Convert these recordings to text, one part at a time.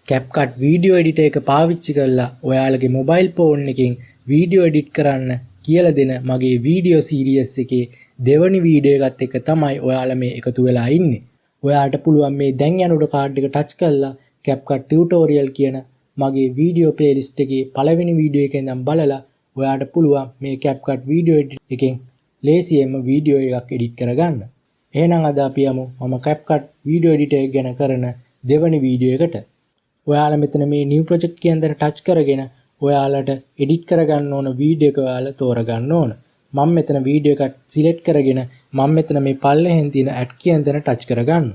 CapCut video editor එක පාවිච්චි කරලා ඔයාලගේ මොබයිල් ෆෝන් එකෙන් වීඩියෝ එඩිට් කරන්න කියලා දෙන මගේ වීඩියෝ සීරීස් එකේ දෙවනි වීඩියෝ එකත් එක්ක තමයි ඔයාලා මේ එකතු වෙලා ඉන්නේ. ඔයාලට පුළුවන් මේ දැන් යනකොට කාඩ් එක ටච් කරලා CapCut ටියුටෝරියල් කියන මගේ වීඩියෝ ප්ලේලිස්ට් එකේ පළවෙනි වීඩියෝ එකෙන් ඉඳන් බලලා ඔයාලට පුළුවන් මේ CapCut වීඩියෝ එඩිට් එකෙන් ලේසියෙන්ම වීඩියෝ එකක් එඩිට් කරගන්න. එහෙනම් අද අපි යමු මම CapCut වීඩියෝ එඩිටර් එක ගැන කරන දෙවනි වීඩියෝ එකට. ඔයාලා මෙතන මේ new project කියන දේ ටච් කරගෙන ඔයාලට edit කරගන්න ඕන වීඩියෝ එක ඔයාලා තෝරගන්න ඕන. මම මෙතන වීඩියෝ එකක් select කරගෙන මම මෙතන මේ පල්ලෙහෙන් තියෙන add කියන දේ ටච් කරගන්න.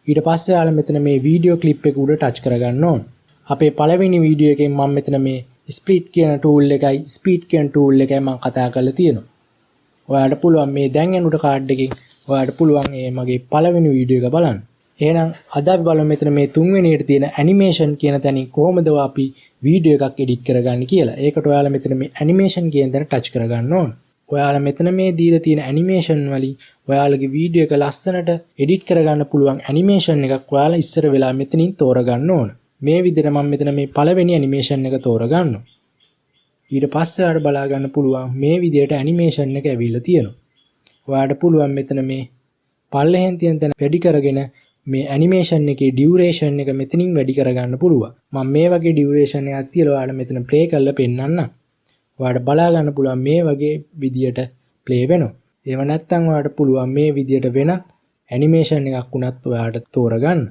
ඊට පස්සේ ඔයාලා මෙතන මේ වීඩියෝ clip එක උඩ ටච් කරගන්න ඕන. අපේ පළවෙනි වීඩියෝ එකෙන් මම මෙතන මේ split කියන tool එකයි speed කියන tool එකයි මම කතා කරලා තියෙනවා. ඔයාලට පුළුවන් මේ දැන් යනුට කාඩ් එකෙන් ඔයාලට පුළුවන් මේ මගේ පළවෙනි වීඩියෝ එක බලන්න. එහෙනම් අද අපි බලමු මෙතන මේ තුන්වෙනියට තියෙන ඇනිමේෂන් කියන තැනින් කොහොමද අපි වීඩියෝ එකක් එඩිට් කරගන්නේ කියලා. ඒකට ඔයාලා මෙතන මේ ඇනිමේෂන් කියන තැන ටච් කරගන්න ඕන. ඔයාලා මෙතන මේ දීලා තියෙන ඇනිමේෂන් වලින් ඔයාලගේ වීඩියෝ එක ලස්සනට එඩිට් කරගන්න පුළුවන් ඇනිමේෂන් එකක් ඔයාලා ඉස්සර වෙලා මෙතනින් තෝරගන්න ඕන. මේ විදිහට මම මෙතන මේ පළවෙනි ඇනිමේෂන් එක තෝරගන්නවා. ඊට පස්සේ ඔයාලට බලා ගන්න පුළුවන් මේ විදිහට ඇනිමේෂන් එක ඇවිල්ලා තියෙනවා. ඔයාලට පුළුවන් මෙතන මේ පල්ලෙහෙන් තියෙන තැන වැඩි කරගෙන මේ ඇනිමේෂන් එකේ ඩියුරේෂන් එක මෙතනින් වැඩි කරගන්න පුළුවන්. මම මේ වගේ ඩියුරේෂන් එකක් තියලා ඔයාලට මෙතන ප්ලේ කරලා පෙන්නන්න. ඔයාලට බලා ගන්න පුළුවන් මේ වගේ විදියට ප්ලේ වෙනවා. එහෙම නැත්නම් ඔයාලට පුළුවන් මේ විදියට වෙන ඇනිමේෂන් එකක් වුණත් ඔයාලට තෝරගන්න.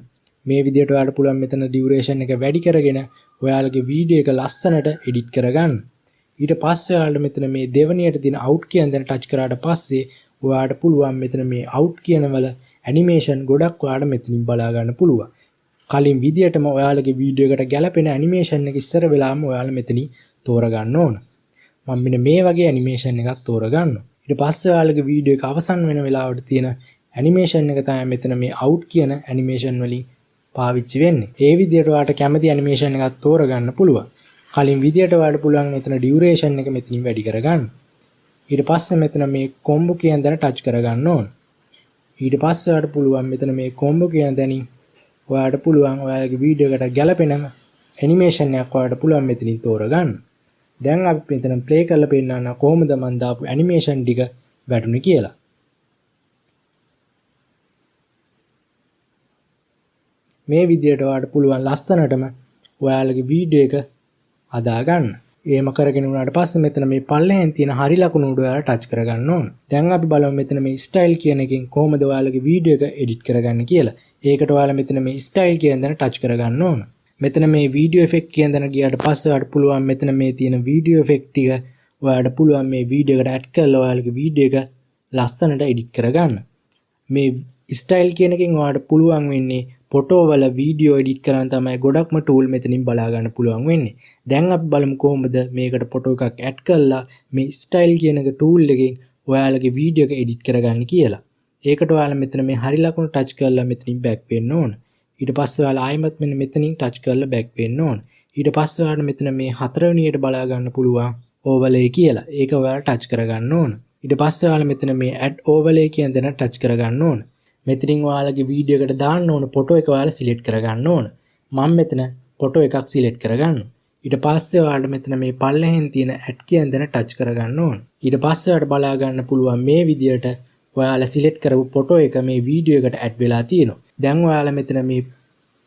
මේ විදියට ඔයාලට පුළුවන් මෙතන ඩියුරේෂන් එක වැඩි කරගෙන ඔයාලගේ වීඩියෝ එක ලස්සනට එඩිට් කරගන්න. ඊට පස්සේ ඔයාලට මෙතන මේ දෙවනියට තියෙන out කියන දේ ටච් කරාට පස්සේ ඔයාලට පුළුවන් මෙතන මේ out කියන වල ඇනිමේෂන් ගොඩක් ඔයාලට මෙතනින් බලා ගන්න පුළුවන්. කලින් විදියටම ඔයාලගේ වීඩියෝ එකට ගැලපෙන ඇනිමේෂන් එක ඉස්සර වෙලාම ඔයාලා මෙතනින් තෝරගන්න ඕන. මම මෙන්න මේ වගේ ඇනිමේෂන් එකක් තෝරගන්නවා. ඊට පස්සේ ඔයාලගේ වීඩියෝ එක අවසන් වෙන වෙලාවට තියෙන ඇනිමේෂන් එක තමයි මෙතන මේ out කියන ඇනිමේෂන් වලින් පාවිච්චි වෙන්නේ. ඒ විදියට ඔයාලට කැමති ඇනිමේෂන් එකක් තෝරගන්න පුළුවන්. කලින් විදියට ඔයාලට පුළුවන් මෙතන ඩියුරේෂන් එක මෙතනින් වැඩි කරගන්න. ඊට පස්සේ මෙතන මේ කොම්බෝ කියන දේ ටච් කරගන්න ඕන. ඊට පස්සේ ඔයාලට පුළුවන් මෙතන මේ කොම්බෝ කියන දණින් ඔයාලට පුළුවන් ඔයාලගේ වීඩියෝ එකට ගැලපෙනම ඇනිමේෂන් එකක් ඔයාලට පුළුවන් මෙතනින් තෝරගන්න. දැන් අපි මෙතන ප්ලේ කරලා පෙන්නන්න කොහොමද මම දාපු ඇනිමේෂන් ටික වැටුනේ කියලා. මේ විදියට ඔයාලට පුළුවන් ලස්සනටම ඔයාලගේ වීඩියෝ එක හදා ගන්න. එහෙම කරගෙන උනාට පස්සේ මෙතන මේ පල්ලෙහෙන් තියෙන හරි ලකුණු උඩ ඔයාලා ටච් කරගන්න ඕන. දැන් අපි බලමු මෙතන මේ ස්ටයිල් කියන එකෙන් කොහොමද ඔයාලගේ වීඩියෝ එක එඩිට් කරගන්න කියලා. ඒකට ඔයාලා මෙතන මේ ස්ටයිල් කියන දේ ටච් කරගන්න ඕන. මෙතන මේ වීඩියෝ ඉෆෙක්ට් කියන දේ ගියාට පස්සේ ඔයාලට පුළුවන් මෙතන මේ තියෙන වීඩියෝ ඉෆෙක්ට් ටික ඔයාලට පුළුවන් මේ වීඩියෝ එකට ඇඩ් කරලා ඔයාලගේ වීඩියෝ එක ලස්සනට එඩිට් කරගන්න. මේ ස්ටයිල් කියන එකෙන් ඔයාලට පුළුවන් වෙන්නේ ෆොටෝ වල වීඩියෝ එඩිට් කරන්න තමයි ගොඩක්ම ටූල් මෙතනින් බලා ගන්න පුළුවන් වෙන්නේ. දැන් අපි බලමු කොහොමද මේකට ෆොටෝ එකක් ඇඩ් කරලා මේ ස්ටයිල් කියන එක ටූල් එකෙන් ඔයාලගේ වීඩියෝ එක එඩිට් කරගන්න කියලා. ඒකට ඔයාලා මෙතන මේ හරි ලකුණු ටච් කරලා මෙතනින් බෑක් වෙන්න ඕන. ඊට පස්සේ ඔයාලා ආයෙමත් මෙන්න මෙතනින් ටච් කරලා බෑක් වෙන්න ඕන. ඊට පස්සේ ඔයාලා මෙතන මේ හතරවෙනියට බලා ගන්න පුළුවන් ඕවර්ලේ කියලා. ඒක ඔයාලා ටච් කරගන්න ඕන. ඊට පස්සේ ඔයාලා මෙතන මේ ඇඩ් ඕවර්ලේ කියන දේ ටච් කරගන්න ඕන. මෙතනින් ඔයාලගේ වීඩියෝ එකට දාන්න ඕන ෆොටෝ එක ඔයාලා සිලෙක්ට් කරගන්න ඕන. මම මෙතන ෆොටෝ එකක් සිලෙක්ට් කරගන්නවා. ඊට පස්සේ ඔයාලට මෙතන මේ පල්ලෙහෙන් තියෙන ඇඩ් කියන දේ ටච් කරගන්න ඕන. ඊට පස්සේ ඔයාලට බලා ගන්න පුළුවන් මේ විදියට ඔයාලා සිලෙක්ට් කරපු ෆොටෝ එක මේ වීඩියෝ එකට ඇඩ් වෙලා තියෙනවා. දැන් ඔයාලා මෙතන මේ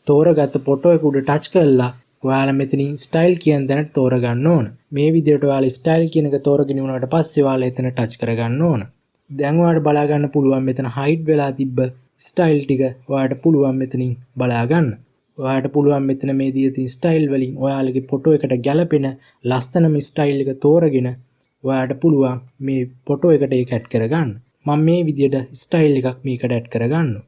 තෝරගත්ත ෆොටෝ එක උඩ ටච් කරලා ඔයාලා මෙතනින් ස්ටයිල් කියන දේ තෝරගන්න ඕන. මේ විදියට ඔයාලා ස්ටයිල් කියන එක තෝරගෙන උනාට පස්සේ ඔයාලා එතන ටච් කරගන්න ඕන. දැන් ඔයාලට බලා ගන්න පුළුවන් මෙතන හයිඩ් වෙලා තිබ්බ ස්ටයිල් ටික ඔයාලට පුළුවන් මෙතනින් බලා ගන්න. ඔයාලට පුළුවන් මෙතන මේ දී තියෙන ස්ටයිල් වලින් ඔයාලගේ ෆොටෝ එකට ගැලපෙන ලස්සනම ස්ටයිල් එක තෝරගෙන ඔයාලට පුළුවන් මේ ෆොටෝ එකට ඒක ඇඩ් කරගන්න. මම මේ විදියට ස්ටයිල් එකක් මේකට ඇඩ් කරගන්නවා.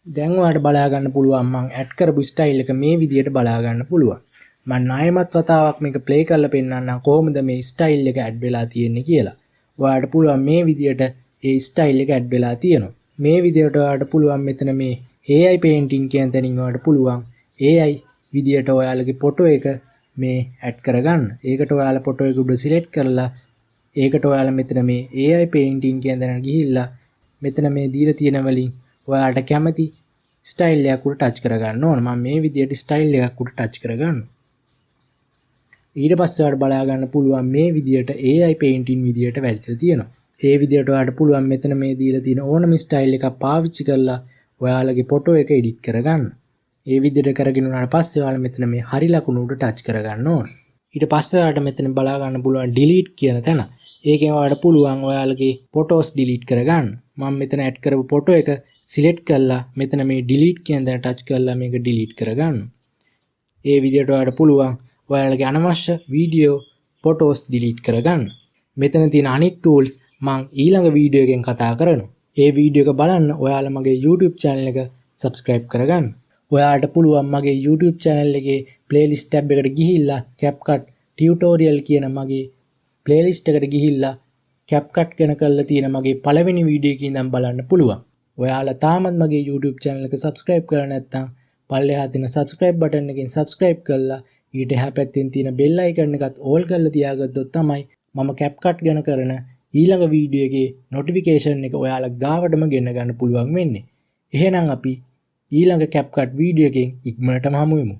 දැන් ඔයාලට බලා ගන්න පුළුවන් මම ඇඩ් කරපු ස්ටයිල් එක මේ විදියට බලා ගන්න පුළුවන්. මම ණයමත් වතාවක් මේක ප්ලේ කරලා පෙන්නන්නම් කොහොමද මේ ස්ටයිල් එක ඇඩ් වෙලා තියෙන්නේ කියලා. ඔයාලට පුළුවන් මේ විදියට ඒ ස්ටයිල් එක ඇඩ් වෙලා තියෙනවා. මේ විදියට ඔයාලට පුළුවන් මෙතන මේ AI painting කියන තැනින් ඔයාලට පුළුවන් AI විදියට ඔයාලගේ ෆොටෝ එක මේ ඇඩ් කරගන්න. ඒකට ඔයාලා ෆොටෝ එක උඩ සිලෙක්ට් කරලා ඒකට ඔයාලා මෙතන මේ AI painting කියන තැනට ගිහිල්ලා මෙතන මේ දීලා තියෙන වලින් ඔයාලට කැමති ස්ටයිල් එකක් උඩ ටච් කරගන්න ඕන. මම මේ විදියට ස්ටයිල් එකක් උඩ ටච් කරගන්නවා. ඊට පස්සේ ඔයාලට බලා ගන්න පුළුවන් මේ විදියට AI painting විදියට වැදිලා තියෙනවා. ඒ විදියට ඔයාලට පුළුවන් මෙතන මේ දීලා තියෙන ඕනම ස්ටයිල් එකක් පාවිච්චි කරලා ඔයාලගේ ෆොටෝ එක එඩිට් කරගන්න. ඒ විදියට කරගෙන උනාට පස්සේ ඔයාලා මෙතන මේ හරි ලකුණ උඩ ටච් කරගන්න ඕන. ඊට පස්සේ ඔයාලට මෙතන බලා ගන්න පුළුවන් delete කියන තැන. ඒකෙන් ඔයාලට පුළුවන් ඔයාලගේ ෆොටෝස් delete කරගන්න. මම මෙතන ඇඩ් කරපු ෆොටෝ එක සිලෙක්ට් කරලා මෙතන මේ delete කියන තැන ටච් කරලා මේක delete කරගන්න. ඒ විදියට ඔයාලට පුළුවන් ඔයාලගේ අනවශ්‍ය වීඩියෝ ෆොටෝස් delete කරගන්න. මෙතන තියෙන අනිත් tools මම ඊළඟ වීඩියෝ එකෙන් කතා කරනවා. ඒ වීඩියෝ එක බලන්න ඔයාලා මගේ YouTube channel එක subscribe කරගන්න. ඔයාලට පුළුවන් මගේ YouTube channel එකේ playlist tab එකට ගිහිල්ලා CapCut tutorial කියන මගේ playlist එකට ගිහිල්ලා CapCut ගැන කරලා තියෙන මගේ පළවෙනි වීඩියෝ එකේ ඉඳන් බලන්න පුළුවන්. ඔයාලා තාමත් මගේ YouTube channel එක subscribe කරලා නැත්නම් පල්ලෙහා තියෙන subscribe button එකෙන් subscribe කරලා ඊට එහා පැත්තෙන් තියෙන bell icon එකත් all කරලා තියාගත්තොත් තමයි මම CapCut ගැන කරන ඊළඟ වීඩියෝ එකේ notification එක ඔයාලා ගාවටම ගෙන්න ගන්න පුළුවන් වෙන්නේ. එහෙනම් අපි ඊළඟ CapCut වීඩියෝ එකෙන් ඉක්මනටම හමු වෙමු.